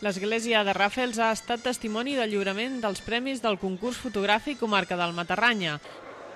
L'església de Ràfels ha estat testimoni del lliurament dels premis del concurs fotogràfic Comarca del Matarranya.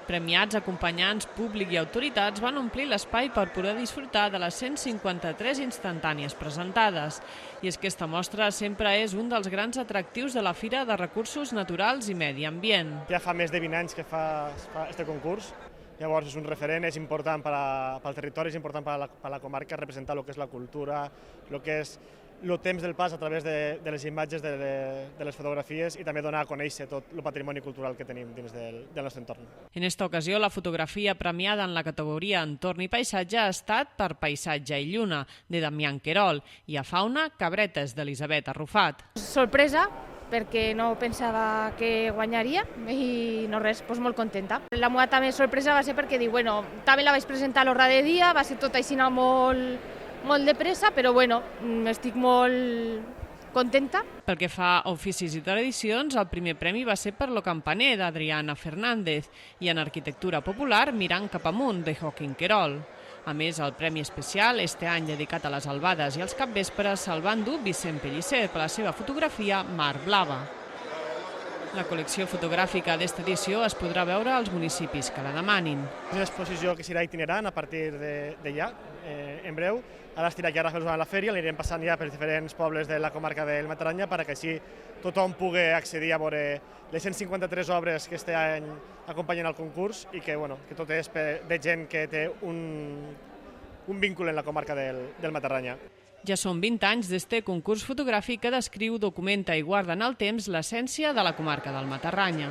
Premiats, acompanyants, públic i autoritats van omplir l'espai per poder disfrutar de les 153 instantànies presentades. I és que aquesta mostra sempre és un dels grans atractius de la Fira de Recursos Naturals i Medi Ambient. Ja fa més de 20 anys que fa aquest concurs. Llavors és un referent, és important pel territori, és important per la comarca representar el que és la cultura, el que és el temps del pas a través de les imatges, de les fotografies i també donar a conèixer tot el patrimoni cultural que tenim dins del nostre entorn. En esta ocasió, la fotografia premiada en la categoria Entorn i Paisatge ha estat per Paisatge i Lluna, de Damián Querol, i a Fauna, Cabretes, d'Elisabet Arrufat. Sorpresa, perquè no pensava que guanyaria i no res, molt contenta. La meva també sorpresa va ser perquè també la vaig presentar a l'hora de dia, va ser tot així molt de pressa, però estic molt contenta. Pel que fa a oficis i tradicions, el primer premi va ser per Lo Campaner, d'Adriana Fernández, i en arquitectura popular, Mirant cap amunt, de Joaquín Querol. A més, el premi especial, este any dedicat a les albades i als capvespres, se'l va endur Vicent Pellicer per la seva fotografia Mar Blava. La col·lecció fotogràfica d'esta edició es podrà veure als municipis que la demanin. És una exposició que serà itinerant a partir d'allà, en breu. Ara estirà aquí a Ràfels durant la fèria, l'anirem passant ja per diferents pobles de la comarca del Matarranya perquè així tothom pugui accedir a veure les 153 obres que este any acompanyen el concurs i que tot és de gent que té un vincle en la comarca del Matarranya. Ja són 20 anys d'este concurs fotogràfic que descriu, documenta i guarda en el temps l'essència de la comarca del Matarranya.